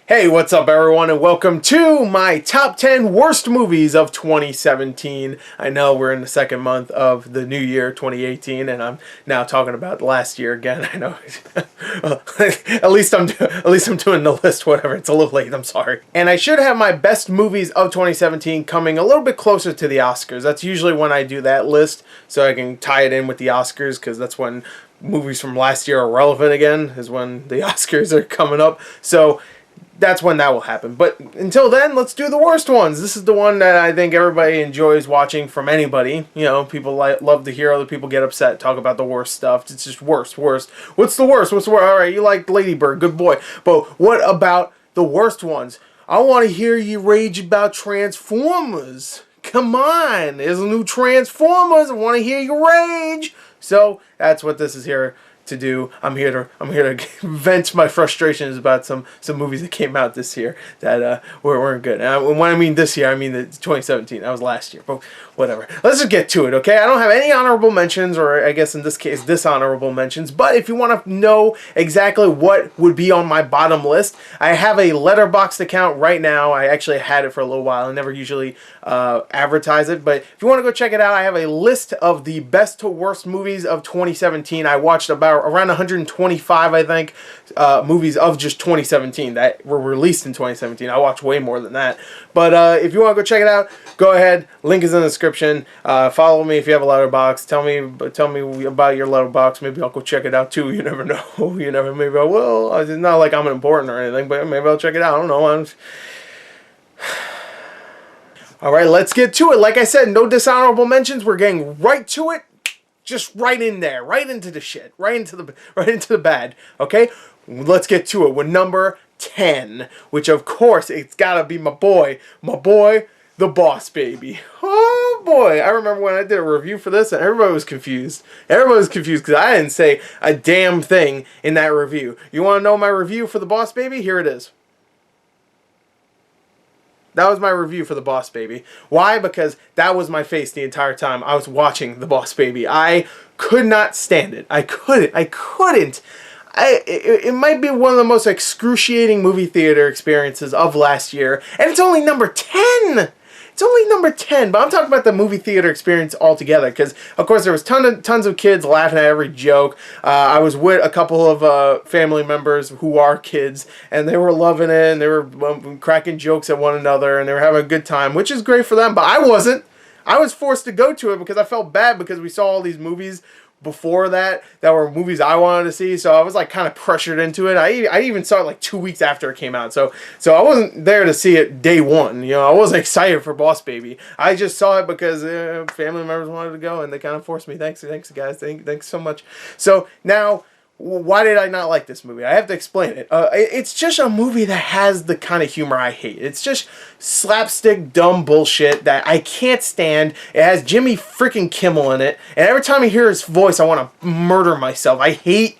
Hey, what's up everyone, and welcome to my top 10 worst movies of 2017. I know we're in the second month of the new year, 2018, and I'm now talking about last year again. I know. at least I'm doing the list, whatever. It's a little late, I'm sorry. And I should have my best movies of 2017 coming a little bit closer to the Oscars. That's usually when I do that list, so I can tie it in with the Oscars, because that's when movies from last year are relevant again, is when the Oscars are coming up. So that's when that will happen. But until then, let's do the worst ones. This is the one that I think everybody enjoys watching from anybody. You know, people love to hear other people get upset, talk about the worst stuff. It's just worst. What's the worst? What's the worst? All right, you like Lady Bird, good boy. But what about the worst ones? I want to hear you rage about Transformers. Come on, there's a new Transformers. I want to hear you rage. So that's what this is here to do. I'm here to vent my frustrations about some movies that came out this year that weren't good. And when I mean this year, I mean the 2017. That was last year, but whatever. Let's just get to it, okay? I don't have any honorable mentions, or I guess in this case, dishonorable mentions. But if you want to know exactly what would be on my bottom list, I have a Letterboxd account right now. I actually had it for a little while. I never usually advertise it, but if you want to go check it out, I have a list of the best to worst movies of 2017. I watched around 125, I think, movies of just 2017 that were released in 2017. I watched way more than that. But if you want to go check it out, go ahead. Link is in the description. Follow me if you have a Letterboxd. Tell me about your Letterboxd. Maybe I'll go check it out too. You never know. Maybe I will. It's not like I'm important or anything, but maybe I'll check it out. I don't know. All right, let's get to it. Like I said, no dishonorable mentions. We're getting right to it. Just right in there, right into the shit, right into the bad. Okay, let's get to it with number 10, which of course it's gotta be my boy, The Boss Baby. Oh boy, I remember when I did a review for this, and everybody was confused. Everybody was confused because I didn't say a damn thing in that review. You want to know my review for The Boss Baby? Here it is. That was my review for The Boss Baby. Why? Because that was my face the entire time I was watching The Boss Baby. I could not stand it. I couldn't. It might be one of the most excruciating movie theater experiences of last year. And it's only number 10! It's only number 10, but I'm talking about the movie theater experience altogether, because of course there was tons of kids laughing at every joke. I was with a couple of family members who are kids, and they were loving it, and they were cracking jokes at one another, and they were having a good time, which is great for them, but I wasn't. I was forced to go to it because I felt bad because we saw all these movies before that were movies I wanted to see, so I was like kind of pressured into it. I even saw it like 2 weeks after it came out, so I wasn't there to see it day one. You know, I wasn't excited for Boss Baby. I just saw it because family members wanted to go, and they kind of forced me. Thanks guys, thanks so much. So now, why did I not like this movie? I have to explain it. It's just a movie that has the kind of humor I hate. It's just slapstick, dumb bullshit that I can't stand. It has Jimmy freaking Kimmel in it, and every time I hear his voice, I want to murder myself. I hate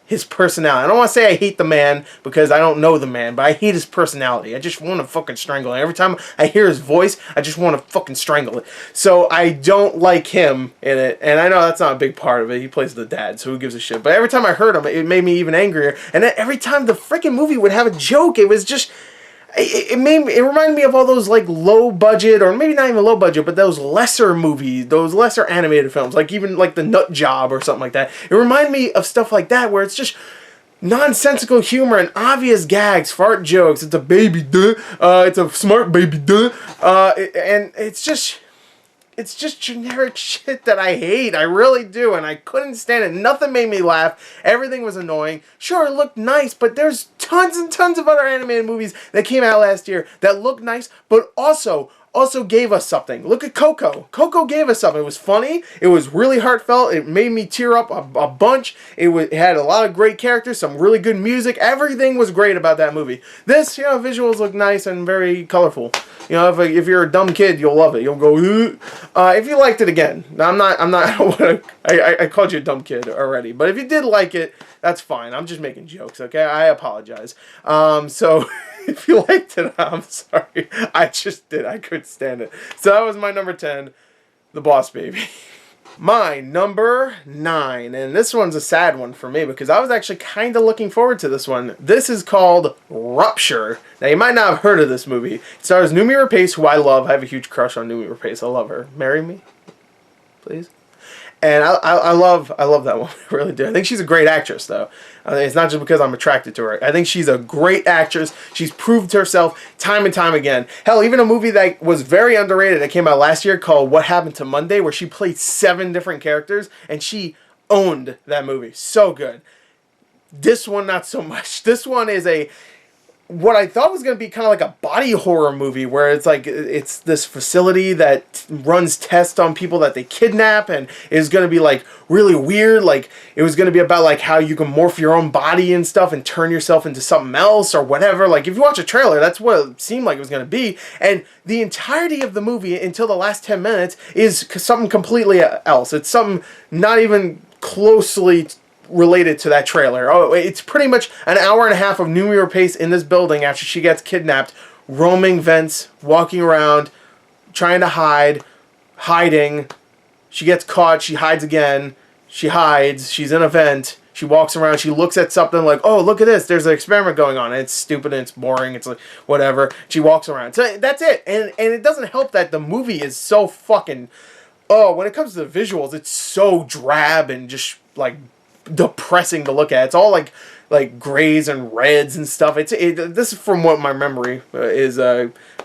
his personality. I don't want to say I hate the man because I don't know the man, but I hate his personality. I just want to fucking strangle him. Every time I hear his voice, I just want to fucking strangle it. So I don't like him in it, and I know that's not a big part of it. He plays the dad, so who gives a shit? But every time I heard him, it made me even angrier. And then every time the freaking movie would have a joke, it was just... It reminded me of all those like low budget, or maybe not even low budget, but those lesser movies, those lesser animated films, like even like The Nut Job or something like that. It reminded me of stuff like that where it's just nonsensical humor and obvious gags, fart jokes. It's a baby, duh. It's a smart baby, duh. And it's just generic shit that I hate. I really do, and I couldn't stand it. Nothing made me laugh. Everything was annoying. Sure, it looked nice, but there's tons and tons of other animated movies that came out last year that looked nice, but also gave us something. Look at Coco. Coco gave us something. It was funny. It was really heartfelt. It made me tear up a bunch. It had a lot of great characters, some really good music. Everything was great about that movie. This, you know, visuals look nice and very colorful. You know, if you're a dumb kid, you'll love it. You'll go, if you liked it, again, I'm not, I called you a dumb kid already, but if you did like it, that's fine. I'm just making jokes, okay? I apologize. So, if you liked it, I'm sorry. I couldn't stand it. So that was my number 10, The Boss Baby. My number 9, and this one's a sad one for me because I was actually kind of looking forward to this one. This is called Rupture. Now, you might not have heard of this movie. It stars Noomi Rapace, who I love. I have a huge crush on Noomi Rapace. I love her. Marry me, please. And I love that woman. I really do. I think she's a great actress, though. It's not just because I'm attracted to her. I think she's a great actress. She's proved herself time and time again. Hell, even a movie that was very underrated that came out last year called What Happened to Monday, where she played 7 different characters, and she owned that movie. So good. This one, not so much. This one is what I thought was going to be kind of like a body horror movie where it's like it's this facility that runs tests on people that they kidnap and is going to be like really weird. Like it was going to be about like how you can morph your own body and stuff and turn yourself into something else or whatever. Like if you watch a trailer, that's what it seemed like it was going to be. And the entirety of the movie until the last 10 minutes is something completely else. It's something not even closely related to that trailer. Oh, it's pretty much an hour and a half of Noomi Rapace in this building after she gets kidnapped, roaming vents, walking around, trying to hiding. She gets caught, she hides again, she hides, she's in a vent, she walks around, she looks at something like, oh, look at this, there's an experiment going on, and it's stupid and it's boring, it's like, whatever. She walks around. So that's it. And it doesn't help that the movie is so fucking, when it comes to the visuals, it's so drab and just, like, depressing to look at. It's all like grays and reds and stuff. This is from what my memory is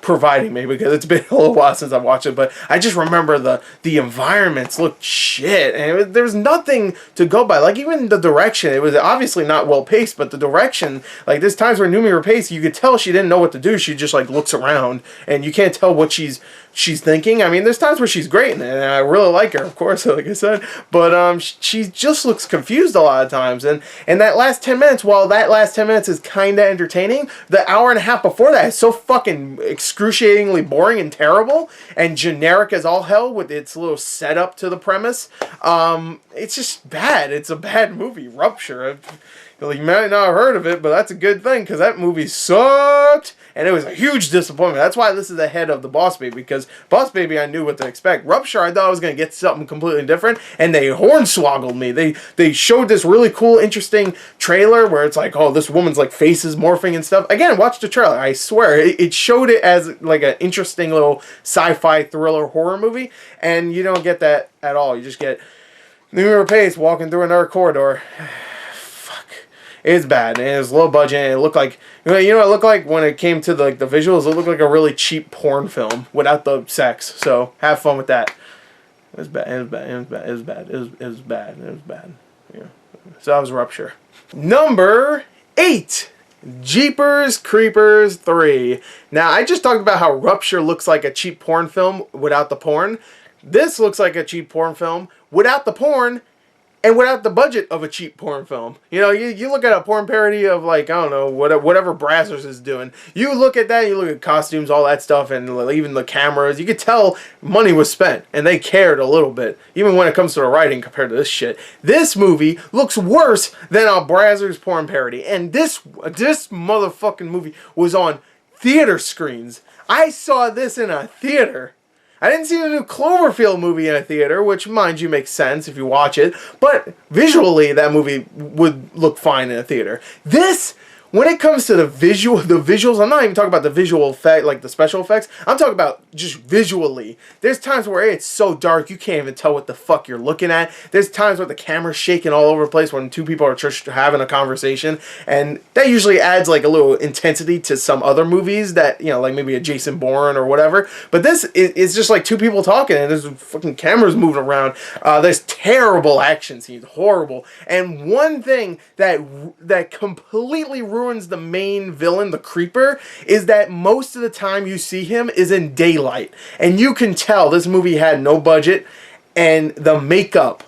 providing me because it's been a little while since I've watched it, but I just remember the environments looked shit and there was nothing to go by. Like even the direction, it was obviously not well paced, but the direction, like there's times where Noomi Rapace, you could tell she didn't know what to do. She just like looks around and you can't tell what she's thinking. I mean, there's times where she's great and I really like her, of course, like I said, but she just looks confused a lot of times. And that last 10 minutes, while that last 10 minutes is kind of entertaining, the hour and a half before that is so fucking excruciatingly boring and terrible and generic as all hell with its little setup to the premise. It's just bad. It's a bad movie. Rupture. You might not have heard of it, but that's a good thing because that movie sucked. And it was a huge disappointment. That's why this is ahead of The Boss Baby, because Boss Baby I knew what to expect. Rupture, I thought I was going to get something completely different, and they hornswoggled me. They showed this really cool, interesting trailer where it's like, oh, this woman's like face is morphing and stuff. Again, watch the trailer. I swear, it showed it as like an interesting little sci-fi thriller horror movie, and you don't get that at all. You just get Noomi Rapace walking through another corridor. It's bad, and it was low budget, and it looked like, you know what it looked like when it came to the visuals? It looked like a really cheap porn film without the sex, so have fun with that. It was bad, it was bad, it was bad, it was bad, it was bad, it was bad. Yeah. So that was Rupture. Number 8. Jeepers Creepers 3. Now, I just talked about how Rupture looks like a cheap porn film without the porn. This looks like a cheap porn film without the porn, and without the budget of a cheap porn film. You know, you look at a porn parody of, like, I don't know, whatever Brazzers is doing. You look at that, you look at costumes, all that stuff, and even the cameras. You could tell money was spent, and they cared a little bit, even when it comes to the writing compared to this shit. This movie looks worse than a Brazzers porn parody, and this motherfucking movie was on theater screens. I saw this in a theater. I didn't see the new Cloverfield movie in a theater, which, mind you, makes sense if you watch it. But visually, that movie would look fine in a theater. This, when it comes to the visuals, I'm not even talking about the visual effect, like the special effects. I'm talking about just visually. There's times where it's so dark, you can't even tell what the fuck you're looking at. There's times where the camera's shaking all over the place when two people are just having a conversation. And that usually adds like a little intensity to some other movies that, you know, like maybe a Jason Bourne or whatever. But this is just like two people talking and there's fucking cameras moving around. There's terrible action scenes, horrible. And one thing that completely ruins the main villain, the creeper, is that most of the time you see him is in daylight. And you can tell this movie had no budget, and the makeup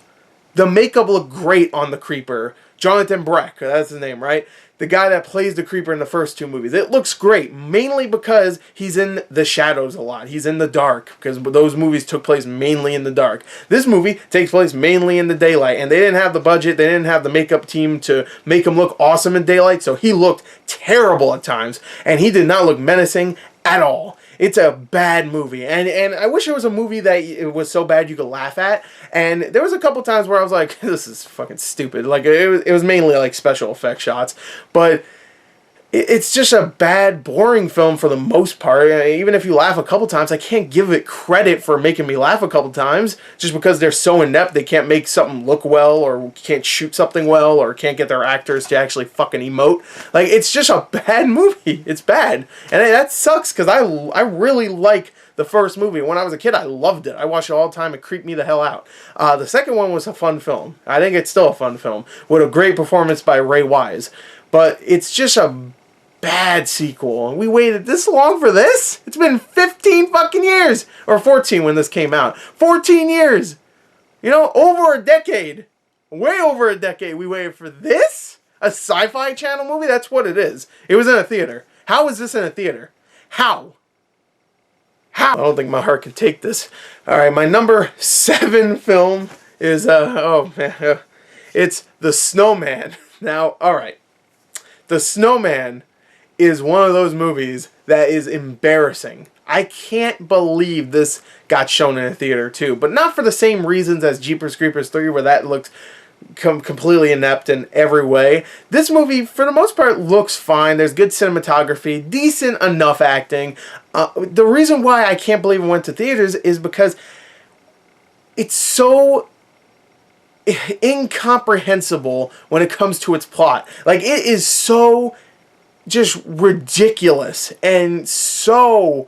looked great on the creeper. Jonathan Breck, that's his name, right? The guy that plays the creeper in the first 2 movies. It looks great, mainly because he's in the shadows a lot. He's in the dark, because those movies took place mainly in the dark. This movie takes place mainly in the daylight, and they didn't have the budget, they didn't have the makeup team to make him look awesome in daylight, so he looked terrible at times, and he did not look menacing at all. It's a bad movie, and I wish it was a movie that it was so bad you could laugh at. And there was a couple times where I was like, this is fucking stupid. Like, it was mainly like special effect shots, but it's just a bad, boring film for the most part. Even if you laugh a couple times, I can't give it credit for making me laugh a couple times just because they're so inept. They can't make something look well, or can't shoot something well, or can't get their actors to actually fucking emote. Like, it's just a bad movie. It's bad. And that sucks because I really like the first movie. When I was a kid, I loved it. I watched it all the time. It creeped me the hell out. The second one was a fun film. I think it's still a fun film with a great performance by Ray Wise. But it's just a bad sequel. And we waited this long for this? It's been 15 fucking years. Or 14 when this came out. 14 years. You know, over a decade. Way over a decade we waited for this? A Sci-Fi Channel movie? That's what it is. It was in a theater. How is this in a theater? How? I don't think my heart can take this. Alright, my number 7 film is, it's The Snowman. Now, alright. The Snowman is one of those movies that is embarrassing. I can't believe this got shown in a theater too, but not for the same reasons as Jeepers Creepers 3, where that looks completely inept in every way. This movie, for the most part, looks fine. There's good cinematography, decent enough acting. The reason why I can't believe it went to theaters is because it's so incomprehensible when it comes to its plot. Like, it is so just ridiculous, and so,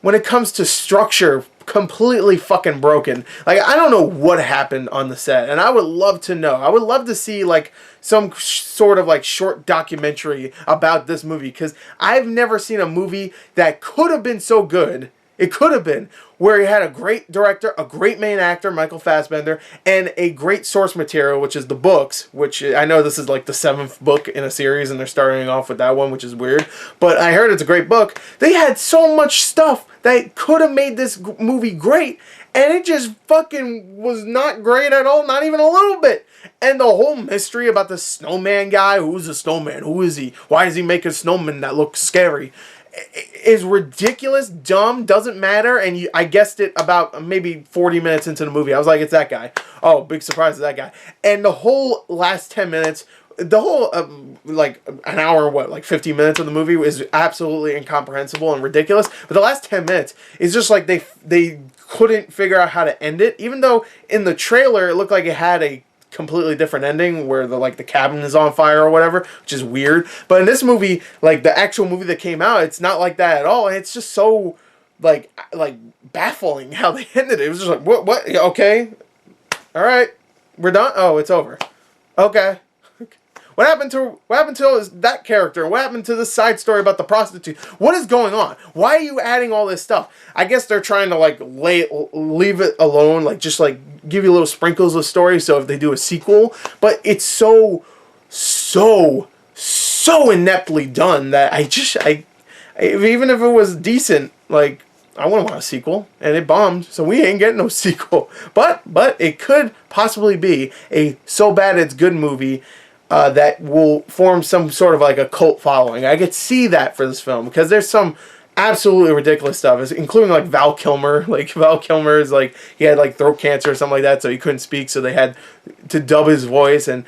when it comes to structure, completely fucking broken. Like, I don't know what happened on the set, and I would love to know. I would love to see, like, some sort of, like, short documentary about this movie, because I've never seen a movie that could have been so good. It could have been, where you had a great director, a great main actor, Michael Fassbender, and a great source material, which is the books, which I know this is like the 7th book in a series, and they're starting off with that one, which is weird, but I heard it's a great book. They had so much stuff that could have made this movie great, and it just fucking was not great at all, not even a little bit. And the whole mystery about the snowman guy, who's a snowman, who is he, why is he making snowmen that look scary, is ridiculous, dumb, doesn't matter, and I guessed it about maybe 40 minutes into the movie. I was like, it's that guy. Oh, big surprise, it's that guy. And the whole last 10 minutes, the whole, like, an hour, like 50 minutes of the movie is absolutely incomprehensible and ridiculous. But the last 10 minutes is just like they couldn't figure out how to end it, even though in the trailer it looked like it had a completely different ending where the cabin is on fire or whatever, which is weird. But in this movie, like the actual movie that came out, it's not like that at all. And it's just so like baffling how they ended it. It was just like, what? Okay, all right, we're done. Oh, it's over. Okay. What happened to that character? What happened to this side story about the prostitute? What is going on? Why are you adding all this stuff? I guess they're trying to like leave it alone, like just like give you little sprinkles of story. So if they do a sequel, but it's so ineptly done that even if it was decent, like I wouldn't want a sequel, and it bombed, so we ain't getting no sequel. But it could possibly be a so bad it's good movie. That will form some sort of like a cult following. I could see that for this film because there's some absolutely ridiculous stuff, including like Val Kilmer. Like Val Kilmer is like, he had like throat cancer or something like that, so he couldn't speak, so they had to dub his voice. And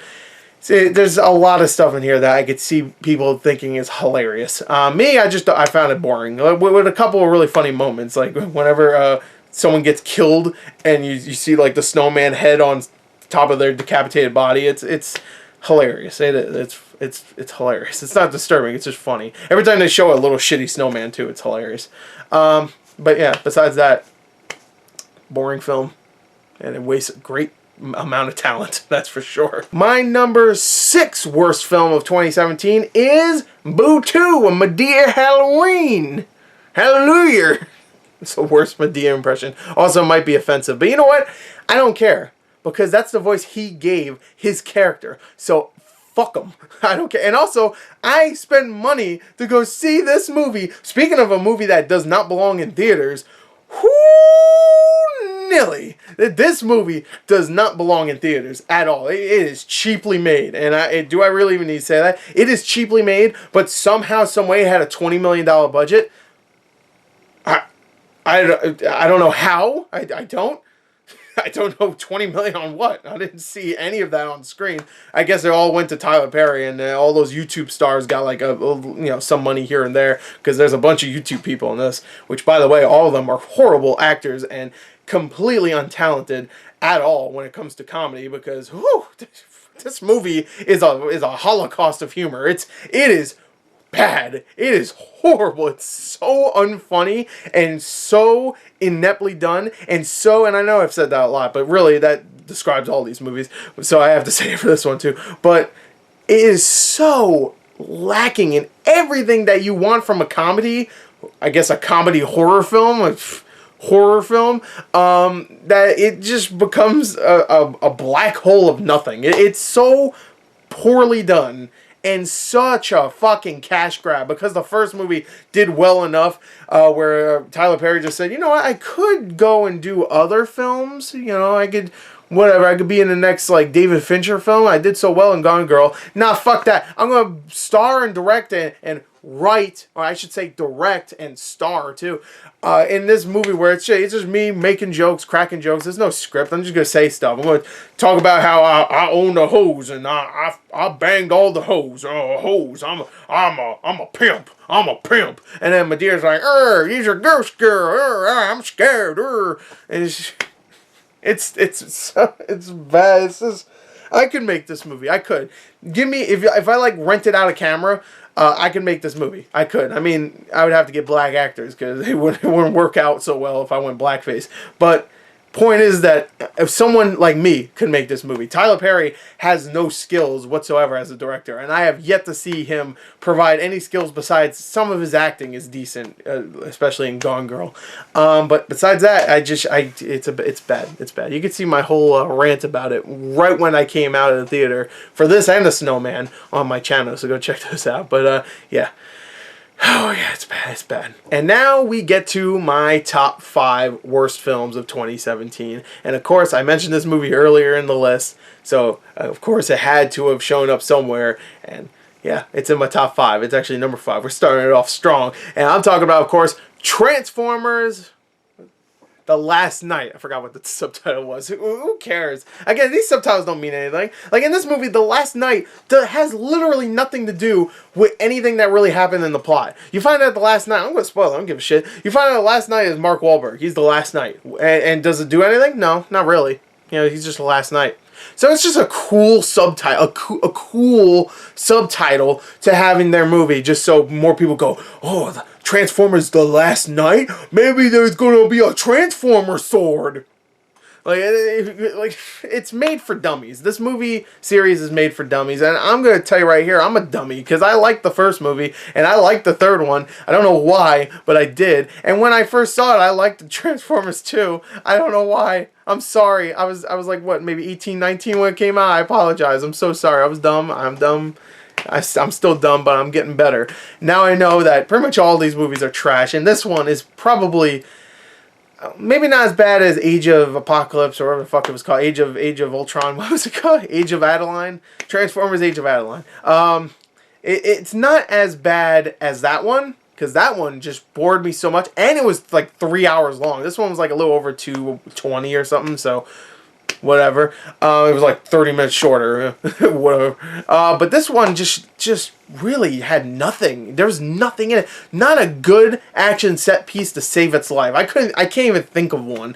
see, there's a lot of stuff in here that I could see people thinking is hilarious. Me, I found it boring with a couple of really funny moments, like whenever someone gets killed and you see like the snowman head on top of their decapitated body. It's hilarious. It's hilarious. It's not disturbing. It's just funny. Every time they show a little shitty snowman too, it's hilarious. But yeah, besides that, boring film, and it wastes a great amount of talent. That's for sure. My number 6 worst film of 2017 is Boo 2: A Madea Halloween. Hallelujah. It's the worst Madea impression. Also might be offensive, but you know what? I don't care. Because that's the voice he gave his character. So, fuck him. I don't care. And also, I spend money to go see this movie. Speaking of a movie that does not belong in theaters, nilly. This movie does not belong in theaters at all. It is cheaply made. And do I really even need to say that? It is cheaply made, but somehow, some way it had a $20 million budget. I, I don't know how. I don't. I don't know 20 million on what. I didn't see any of that on screen. I guess it all went to Tyler Perry, and all those YouTube stars got like some money here and there, because there's a bunch of YouTube people in this, which, by the way, all of them are horrible actors and completely untalented at all when it comes to comedy, because whew, this movie is a holocaust of humor. It is bad. It is horrible. It's so unfunny and so ineptly done, and I know I've said that a lot, but really that describes all these movies, so I have to say it for this one too. But it is so lacking in everything that you want from a comedy, I guess a comedy horror film, that it just becomes a black hole of nothing. It's so poorly done and such a fucking cash grab, because the first movie did well enough where Tyler Perry just said, you know what, I could go and do other films, I could be in the next like David Fincher film. I did so well in Gone Girl. Nah, fuck that. I'm gonna star and direct and write, or I should say direct and star too, in this movie where it's just me making jokes, cracking jokes. There's no script. I'm just gonna say stuff. I'm gonna talk about how I own the hose and I banged all the hoes. Oh, hose. I'm a pimp. I'm a pimp. And then Medea's like, he's a ghost girl. I'm scared. And it's bad. It's just, I could make this movie. I could. Give me, if I like rented out a camera, I could make this movie. I could. I mean, I would have to get black actors because it wouldn't work out so well if I went blackface. But point is that if someone like me could make this movie, Tyler Perry has no skills whatsoever as a director, and I have yet to see him provide any skills besides some of his acting is decent, especially in Gone Girl. But besides that, it's bad. It's bad. You can see my whole rant about it right when I came out of the theater for this and The Snowman on my channel, so go check those out. But yeah. Oh yeah, it's bad, it's bad. And now we get to my top 5 worst films of 2017. And of course, I mentioned this movie earlier in the list, so of course it had to have shown up somewhere. And yeah, it's in my top 5. It's actually number 5. We're starting it off strong. And I'm talking about, of course, Transformers: The Last Night. I forgot what the subtitle was. Who cares? Again, these subtitles don't mean anything. Like in this movie, The Last Night has literally nothing to do with anything that really happened in the plot. You find out The Last Night, I'm going to spoil it, I don't give a shit. You find out The Last Night is Mark Wahlberg. He's The Last Night. And does it do anything? No, not really. He's just The Last Night. So it's just a cool subtitle, a cool subtitle to have in their movie, just so more people go, oh, the Transformers: The Last Night? Maybe there's gonna be a Transformer sword. Like it's made for dummies. This movie series is made for dummies, and I'm gonna tell you right here, I'm a dummy because I liked the first movie and I liked the third one. I don't know why, but I did. And when I first saw it, I liked the Transformers 2. I don't know why. I'm sorry. I was like what, maybe 18, 19 when it came out. I apologize. I'm so sorry. I was dumb. I'm dumb. I'm still dumb, but I'm getting better. Now I know that pretty much all these movies are trash, and this one is probably maybe not as bad as Age of Apocalypse or whatever the fuck it was called. Age of Ultron. What was it called? Age of Adeline. Transformers: Age of Adeline. It's not as bad as that one, because that one just bored me so much, and it was like 3 hours long. This one was like a little over 220 or something. So whatever. It was like 30 minutes shorter. Whatever. But this one just really had nothing. There was nothing in it. Not a good action set piece to save its life. I can't even think of one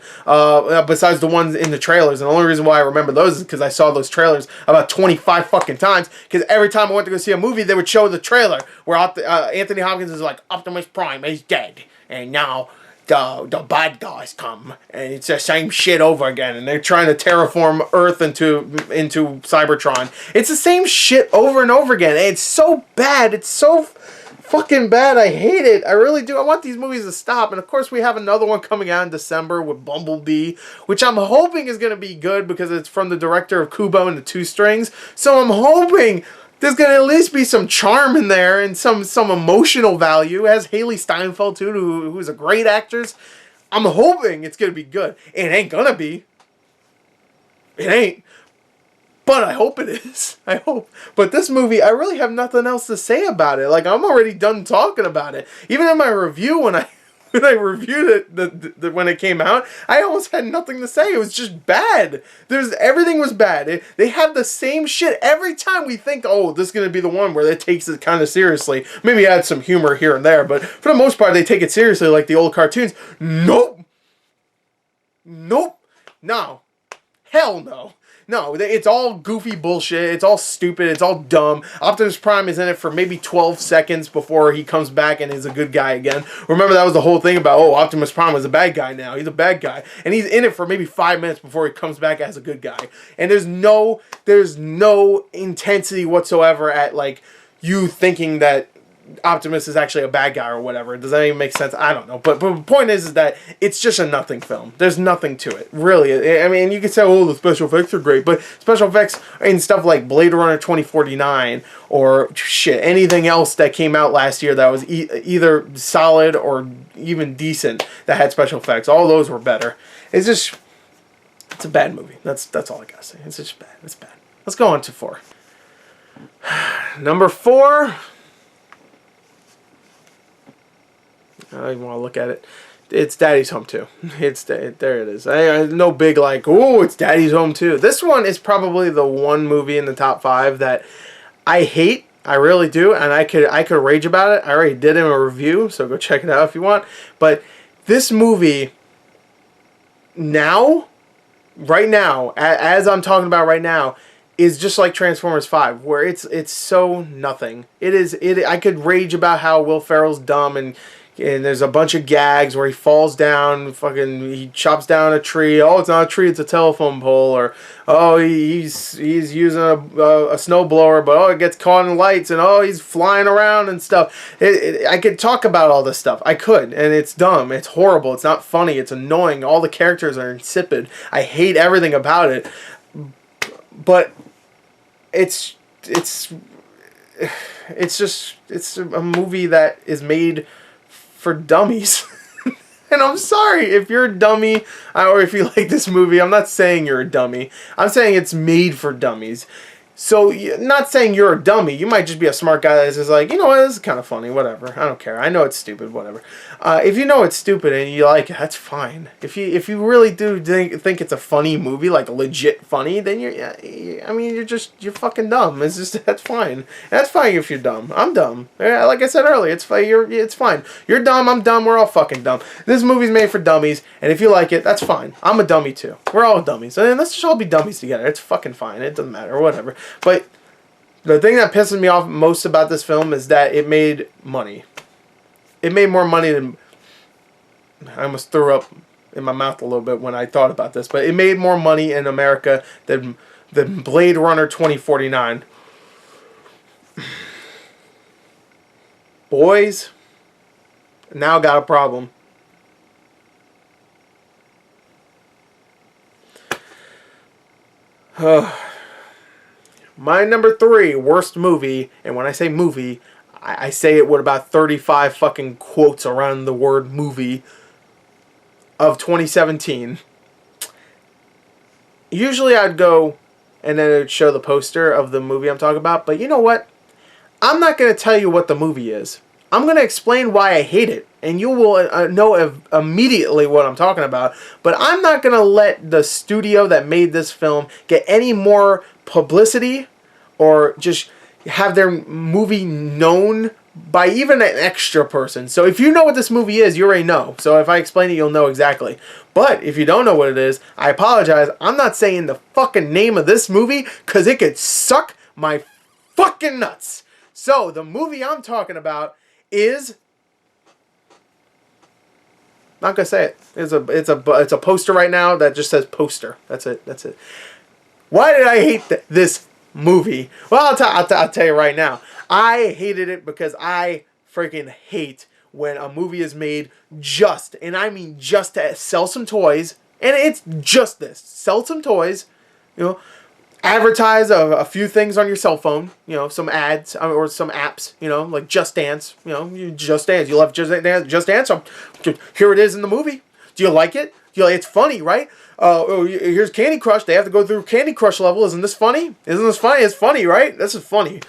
besides the ones in the trailers. And the only reason why I remember those is because I saw those trailers about 25 fucking times. Because every time I went to go see a movie, they would show the trailer where Anthony Hopkins is like, Optimus Prime is dead, and now the bad guys come, and it's the same shit over again, and they're trying to terraform Earth into Cybertron. It's the same shit over and over again, and it's so bad. It's so fucking bad. I hate it. I really do. I want these movies to stop. And of course, we have another one coming out in December with Bumblebee, which I'm hoping is going to be good because it's from the director of Kubo and the Two Strings. So I'm hoping there's going to at least be some charm in there and some emotional value. It has Haley Steinfeld, too, who's a great actress. I'm hoping it's going to be good. It ain't going to be. It ain't. But I hope it is. I hope. But this movie, I really have nothing else to say about it. Like, I'm already done talking about it. Even in my review, when I when I reviewed it when it came out, I almost had nothing to say. It was just bad. Everything was bad. They have the same shit every time. We think, oh, this is going to be the one where it takes it kind of seriously. Maybe add some humor here and there, but for the most part, they take it seriously like the old cartoons. Nope. Nope. No. Hell no. No, it's all goofy bullshit. It's all stupid. It's all dumb. Optimus Prime is in it for maybe 12 seconds before he comes back and is a good guy again. Remember, that was the whole thing about, oh, Optimus Prime is a bad guy now. He's a bad guy. And he's in it for maybe 5 minutes before he comes back as a good guy. And there's no intensity whatsoever at, like, you thinking that Optimus is actually a bad guy or whatever. Does that even make sense? I don't know. But the point is that it's just a nothing film. There's nothing to it, really. I mean, you could say, oh, the special effects are great, but special effects in stuff like Blade Runner 2049 or shit, anything else that came out last year that was either solid or even decent that had special effects, all those were better. It's a bad movie. That's all I gotta say. It's just bad. It's bad. Let's go on to 4. Number 4. I don't even want to look at it. It's Daddy's Home 2. There it is. No big like, oh, it's Daddy's Home 2. This one is probably the one movie in the top 5 that I hate. I really do, and I could rage about it. I already did in a review, so go check it out if you want. But this movie right now, as I'm talking about right now, is just like Transformers 5, where it's so nothing. I could rage about how Will Ferrell's dumb and there's a bunch of gags where he falls down, he chops down a tree. Oh, it's not a tree, it's a telephone pole. Or, oh, he's using a snow blower, but oh, it gets caught in lights, and oh, he's flying around and stuff. I could talk about all this stuff. I could, and it's dumb. It's horrible. It's not funny. It's annoying. All the characters are insipid. I hate everything about it. But it's a movie that is made for dummies. And I'm sorry if you're a dummy or if you like this movie. I'm not saying you're a dummy. I'm saying it's made for dummies. So, not saying you're a dummy. You might just be a smart guy that's just like, you know what, this is kind of funny, whatever. I don't care. I know it's stupid, whatever. If you know it's stupid and you like it, that's fine. If you really do think it's a funny movie, like legit funny, then you're fucking dumb. That's fine. That's fine if you're dumb. I'm dumb. Like I said earlier, it's fine. You're dumb, I'm dumb, we're all fucking dumb. This movie's made for dummies, and if you like it, that's fine. I'm a dummy too. We're all dummies. And let's just all be dummies together. It's fucking fine. It doesn't matter, whatever. But the thing that pisses me off most about this film is that it made money. It made more money than... I almost threw up in my mouth a little bit when I thought about this. But it made more money in America than Blade Runner 2049. Boys, now got a problem. My number 3 worst movie, and when I say movie, I say it with about 35 fucking quotes around the word movie, of 2017. Usually I'd go and then it would show the poster of the movie I'm talking about, but you know what? I'm not going to tell you what the movie is. I'm going to explain why I hate it, and you will know immediately what I'm talking about, but I'm not going to let the studio that made this film get any more publicity or just have their movie known by even an extra person. So if you know what this movie is, you already know. So if I explain it, you'll know exactly. But if you don't know what it is, I apologize. I'm not saying the fucking name of this movie because it could suck my fucking nuts. So the movie I'm talking about is... not gonna say it. It's a poster right now that just says poster. That's it. Why did I hate this movie? Well, I'll tell you right now. I hated it because I freaking hate when a movie is made just, and I mean just to sell some toys, and it's just this. Sell some toys, advertise a few things on your cell phone, some ads or some apps, like Just Dance, Just Dance. You love Just Dance. So here it is in the movie. Do you like it? It's funny, right? Here's Candy Crush. They have to go through Candy Crush level. Isn't this funny? It's funny, right? This is funny.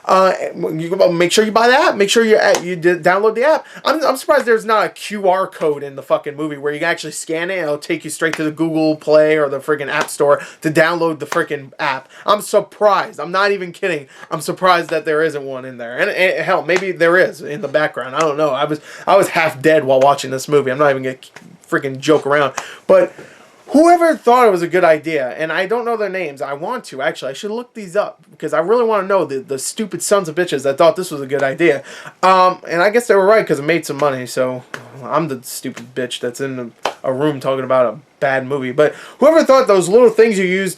Make sure you buy the app. Make sure you download the app. I'm surprised there's not a QR code in the fucking movie where you can actually scan it and it'll take you straight to the Google Play or the freaking App Store to download the freaking app. I'm surprised. I'm not even kidding. I'm surprised that there isn't one in there. And hell, maybe there is in the background. I don't know. I was half dead while watching this movie. I'm not even gonna freaking joke around. But whoever thought it was a good idea, and I don't know their names. I want to, actually. I should look these up, because I really want to know the stupid sons of bitches that thought this was a good idea. And I guess they were right, because it made some money, so I'm the stupid bitch that's in a room talking about a bad movie. But whoever thought those little things you use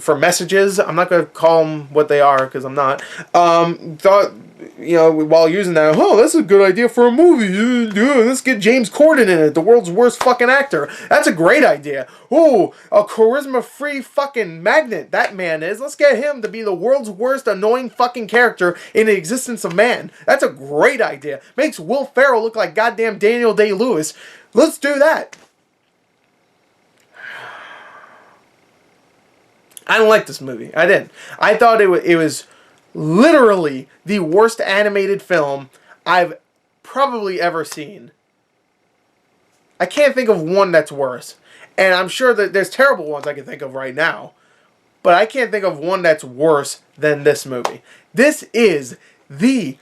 for messages, I'm not going to call them what they are, because I'm not, thought, while using that, oh, that's a good idea for a movie. Let's get James Corden in it, the world's worst fucking actor. That's a great idea. Oh, a charisma-free fucking magnet, that man is. Let's get him to be the world's worst annoying fucking character in the existence of man. That's a great idea. Makes Will Ferrell look like goddamn Daniel Day-Lewis. Let's do that. I don't like this movie. I didn't. I thought it was literally the worst animated film I've probably ever seen. I can't think of one that's worse. And I'm sure that there's terrible ones I can think of right now. But I can't think of one that's worse than this movie. This is the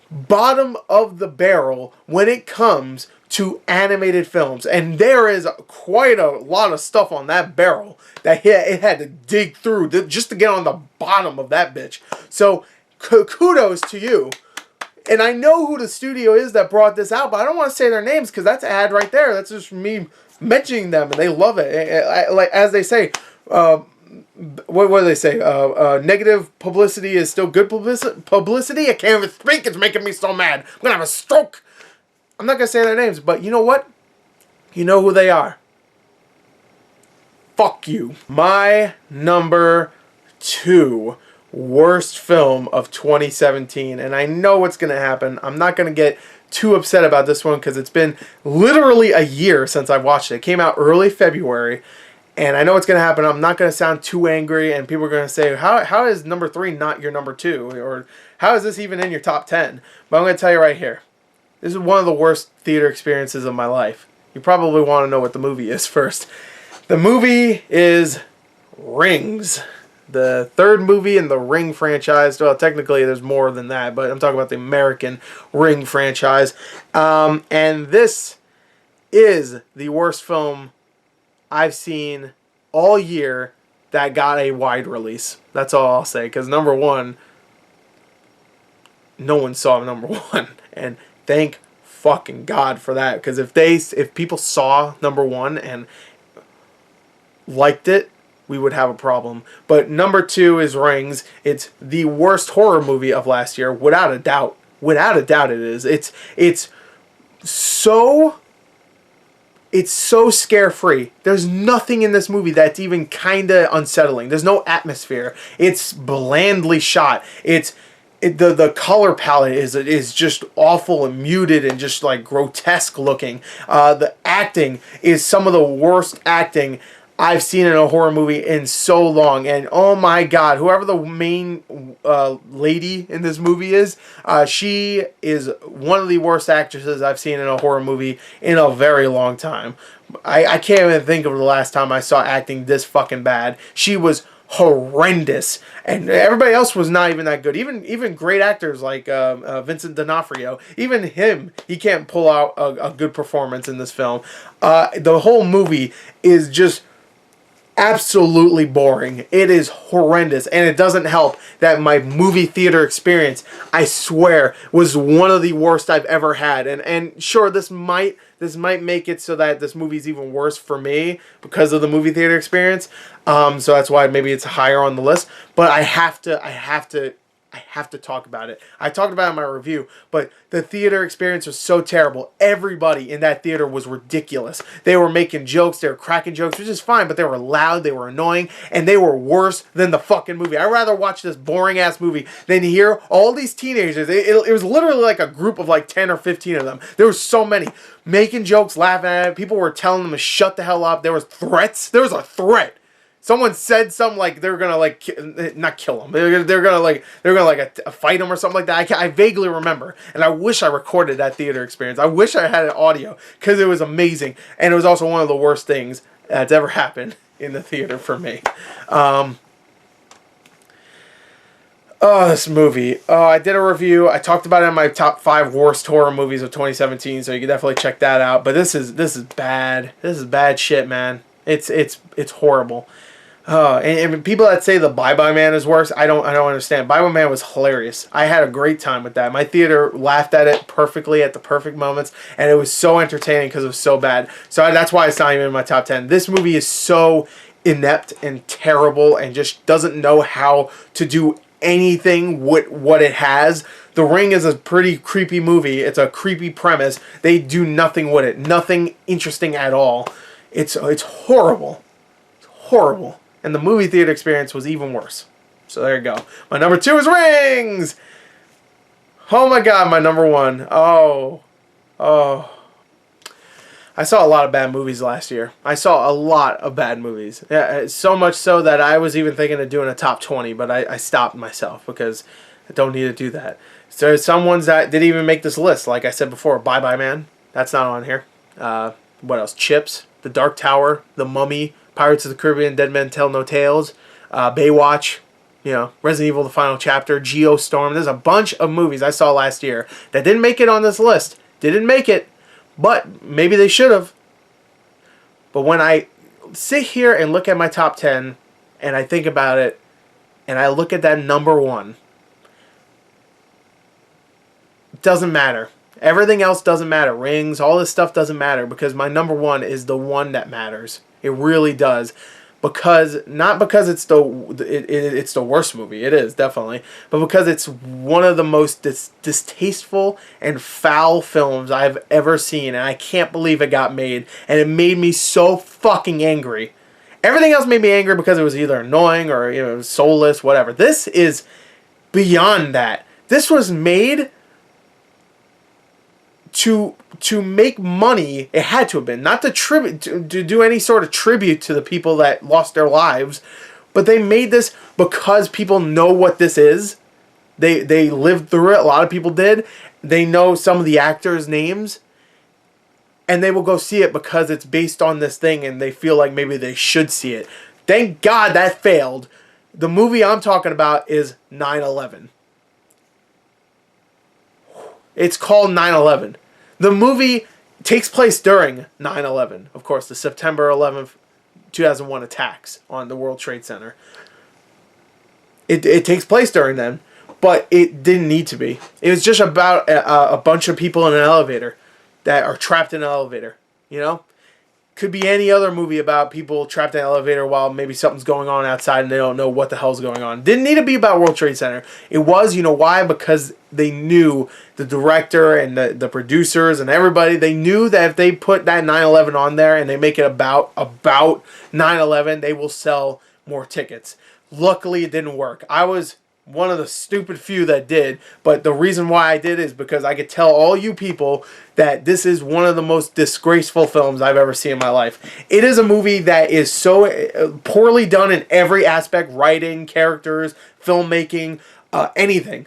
bottom of the barrel when it comes to animated films. And there is quite a lot of stuff on that barrel that it had to dig through just to get on the bottom of that bitch. So kudos to you. And I know who the studio is that brought this out, but I don't want to say their names because that's an ad right there. That's just me mentioning them, and they love it. Like as they say, what do they say? Negative publicity is still good publicity. I can't even speak. It's making me so mad. I'm gonna have a stroke. I'm not gonna say their names, but you know what? You know who they are. Fuck you. My number 2 worst film of 2017, and I know what's going to happen. I'm not going to get too upset about this one because it's been literally a year since I've watched it. It came out early February, and I know what's going to happen. I'm not going to sound too angry, and people are going to say, how is number 3 not your number 2? Or how is this even in your top 10? But I'm going to tell you right here. This is one of the worst theater experiences of my life. You probably want to know what the movie is first. The movie is Rings. The 3rd movie in the Ring franchise. Well, technically there's more than that, but I'm talking about the American Ring franchise. And this is the worst film I've seen all year that got a wide release. That's all I'll say, because number 1, no one saw number 1. And thank fucking God for that, because if people saw number 1 and liked it, we would have a problem. But number 2 is Rings. It's the worst horror movie of last year, without a doubt. Without a doubt, it is. It's so scare-free. There's nothing in this movie that's even kind of unsettling. There's no atmosphere. It's blandly shot. The color palette is just awful and muted and just like grotesque looking. The acting is some of the worst acting I've seen in a horror movie in so long. And oh my God, whoever the main lady in this movie is, she is one of the worst actresses I've seen in a horror movie in a very long time. I can't even think of the last time I saw acting this fucking bad. She was horrendous, and everybody else was not even that good. Even great actors like Vincent D'Onofrio, even him, he can't pull out a good performance in this film. The whole movie is just absolutely boring. It is horrendous, and it doesn't help that my movie theater experience, I swear, was one of the worst I've ever had. And sure, this might make it so that this movie's even worse for me because of the movie theater experience. So that's why maybe it's higher on the list. But I have to talk about it. I talked about it in my review, but the theater experience was so terrible. Everybody in that theater was ridiculous. They were making jokes, they were cracking jokes, which is fine, but they were loud, they were annoying, and they were worse than the fucking movie. I'd rather watch this boring-ass movie than hear all these teenagers. It was literally like a group of like 10 or 15 of them. There were so many. Making jokes, laughing at it. People were telling them to shut the hell up. There was threats. There was a threat Someone said something like they were gonna like not kill him. They're gonna like fight him or something like that. I vaguely remember, and I wish I recorded that theater experience. I wish I had an audio because it was amazing, and it was also one of the worst things that's ever happened in the theater for me. Oh, this movie. Oh, I did a review. I talked about it in my top 5 worst horror movies of 2017, so you can definitely check that out. But this is bad. This is bad shit, man. It's horrible. And people that say the Bye Bye Man is worse, I don't understand. Bye Bye Man was hilarious. I had a great time with that. My theater laughed at it perfectly at the perfect moments, and it was so entertaining because it was so bad. So that's why it's not even in my top 10. This movie is so inept and terrible and just doesn't know how to do anything with what it has. The Ring is a pretty creepy movie. It's a creepy premise. They do nothing with it. Nothing interesting at all. It's horrible. It's horrible. And the movie theater experience was even worse. So there you go. My number 2 is Rings! Oh my god, my number 1. Oh. I saw a lot of bad movies last year. I saw a lot of bad movies. Yeah, so much so that I was even thinking of doing a top 20, but I stopped myself because I don't need to do that. So there's some ones that didn't even make this list. Like I said before, Bye Bye Man. That's not on here. What else? Chips, The Dark Tower, The Mummy, Pirates of the Caribbean, Dead Men Tell No Tales, Baywatch, Resident Evil The Final Chapter, Geostorm. There's a bunch of movies I saw last year that didn't make it on this list. Didn't make it. But maybe they should have. But when I sit here and look at my top 10 and I think about it and I look at that number 1, it doesn't matter. Everything else doesn't matter. Rings, all this stuff doesn't matter because my number 1 is the one that matters. It really does. Not because it's the worst movie. It is, definitely. But because it's one of the most distasteful and foul films I've ever seen. And I can't believe it got made. And it made me so fucking angry. Everything else made me angry because it was either annoying or soulless, whatever. This is beyond that. This was made to make money. It had to have been, not to do any sort of tribute to the people that lost their lives, but they made this because people know what this is. They lived through it. A lot of people did. They know some of the actors' names, and they will go see it because it's based on this thing, and they feel like maybe they should see it. Thank God that failed. The movie I'm talking about is 9/11. It's called 9/11. The movie takes place during 9/11. Of course, the September 11th, 2001 attacks on the World Trade Center. It takes place during then, but it didn't need to be. It was just about a bunch of people in an elevator that are trapped in an elevator. Could be any other movie about people trapped in an elevator while maybe something's going on outside and they don't know what the hell's going on. Didn't need to be about World Trade Center. It was, why? Because they knew, the director and the producers and everybody, they knew that if they put that 9/11 on there and they make it about 9/11, they will sell more tickets. Luckily, it didn't work. I was one of the stupid few that did, but the reason why I did is because I could tell all you people that this is one of the most disgraceful films I've ever seen in my life. It is a movie that is so poorly done in every aspect: writing, characters, filmmaking, anything.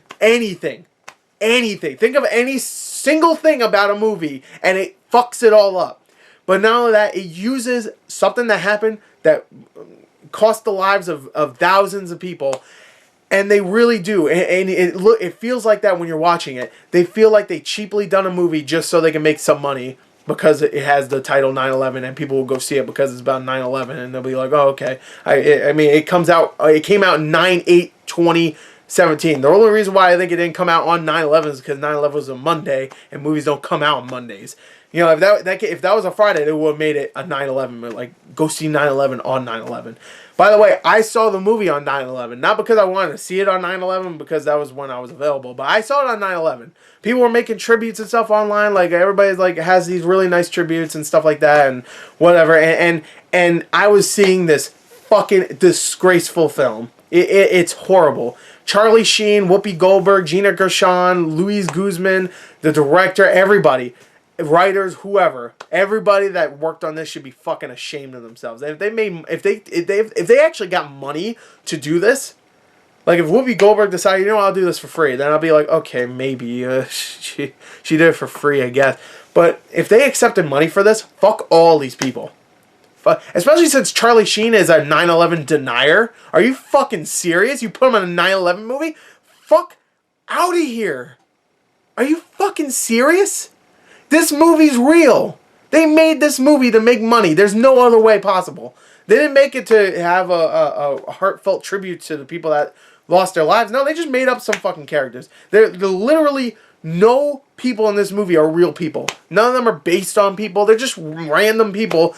Think of any single thing about a movie and it fucks it all up. But not only that, it uses something that happened that cost the lives of thousands of people. And they really do. And it feels like that when you're watching it. They feel like they cheaply done a movie just so they can make some money because it has the title 9/11 and people will go see it because it's about 9/11 and they'll be like, oh, okay. I mean, it came out 9/8/2017. The only reason why I think it didn't come out on 9/11 is because 9/11 was a Monday and movies don't come out on Mondays. If that was a Friday, they would have made it a 9/11. Like, go see 9/11 on 9/11. By the way, I saw the movie on 9/11. Not because I wanted to see it on 9/11, because that was when I was available. But I saw it on 9/11. People were making tributes and stuff online. Like, everybody's like has these really nice tributes and stuff like that and whatever. And I was seeing this fucking disgraceful film. It's horrible. Charlie Sheen, Whoopi Goldberg, Gina Gershon, Luis Guzman, the director, everybody. writers, whoever, everybody that worked on this should be fucking ashamed of themselves. If they actually got money to do this, like if Whoopi Goldberg decided, I'll do this for free, then I'll be like, okay, maybe she did it for free, I guess. But if they accepted money for this, fuck all these people. Especially since Charlie Sheen is a 9/11 denier. Are you fucking serious? You put him in a 9/11 movie? Fuck out of here. Are you fucking serious? This movie's real. They made this movie to make money. There's no other way possible. They didn't make it to have a heartfelt tribute to the people that lost their lives. No, they just made up some fucking characters. They're literally no people in this movie are real people. None of them are based on people. They're just random people.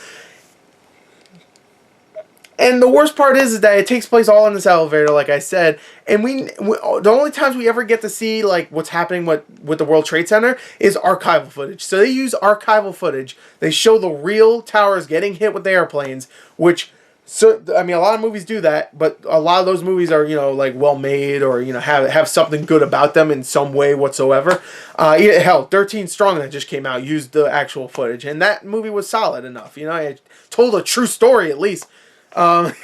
And the worst part is that it takes place all in this elevator, like I said. And the only times we ever get to see like what's happening with the World Trade Center is archival footage. So they use archival footage. They show the real towers getting hit with the airplanes, which, so I mean, a lot of movies do that, but a lot of those movies are, like well made, or have something good about them in some way whatsoever. Hell, 13 Strong that just came out used the actual footage, and that movie was solid enough. It told a true story at least. And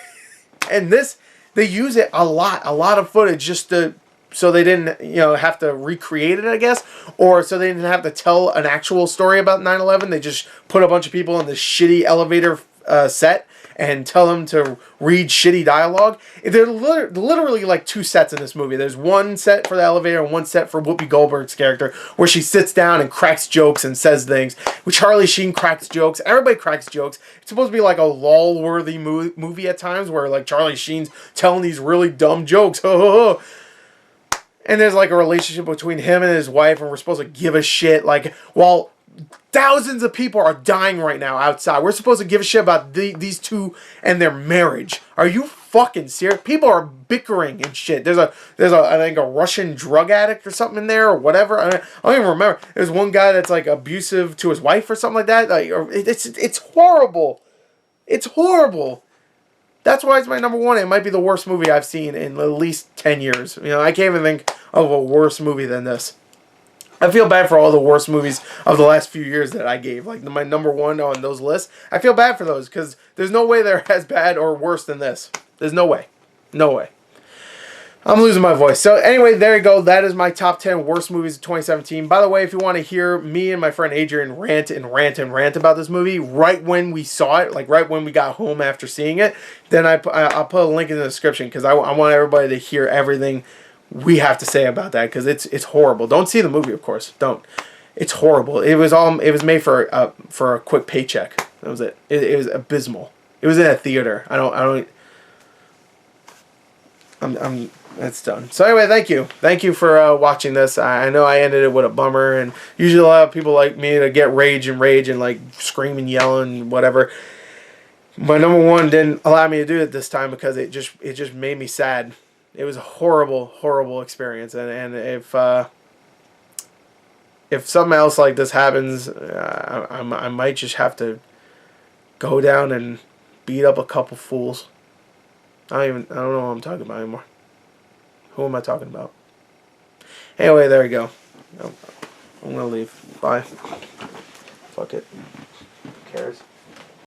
this, they use it a lot of footage just so they didn't, have to recreate it, I guess, or so they didn't have to tell an actual story about 9/11. They just put a bunch of people in this shitty elevator set and tell them to read shitty dialogue. There are literally like two sets in this movie. There's one set for the elevator and one set for Whoopi Goldberg's character, where she sits down and cracks jokes and says things. With Charlie Sheen cracks jokes. Everybody cracks jokes. It's supposed to be like a lull-worthy movie at times, where like Charlie Sheen's telling these really dumb jokes. And there's like a relationship between him and his wife, and we're supposed to give a shit. Like, while thousands of people are dying right now outside, we're supposed to give a shit about these two and their marriage. Are you fucking serious? People are bickering and shit. There's I think a Russian drug addict or something in there, or whatever. I don't even remember. There's one guy that's like abusive to his wife or something like that. Like, it's horrible. It's horrible. That's why it's my number one. It might be the worst movie I've seen in at least 10 years. I can't even think of a worse movie than this. I feel bad for all the worst movies of the last few years that I gave. Like my number one on those lists. I feel bad for those because there's no way they're as bad or worse than this. There's no way. No way. I'm losing my voice. So anyway, there you go. That is my top 10 worst movies of 2017. By the way, if you want to hear me and my friend Adrian rant about this movie right when we saw it, like right when we got home after seeing it, then I'll put a link in the description, because I want everybody to hear everything we have to say about that, because it's horrible. Don't see the movie, of course. Don't. It's horrible. It was made for a quick paycheck. That was it. It was abysmal. It was in a theater. It's done. So anyway, thank you for watching this. I know I ended it with a bummer, and usually a lot of people like me to get rage and like scream and yell and whatever. My number one didn't allow me to do it this time, because it just made me sad. It was a horrible experience, and if something else like this happens, I might just have to go down and beat up a couple fools. I don't know what I'm talking about anymore. Who am I talking about? Anyway, there we go. I'm gonna leave. Bye. Fuck it. Who cares?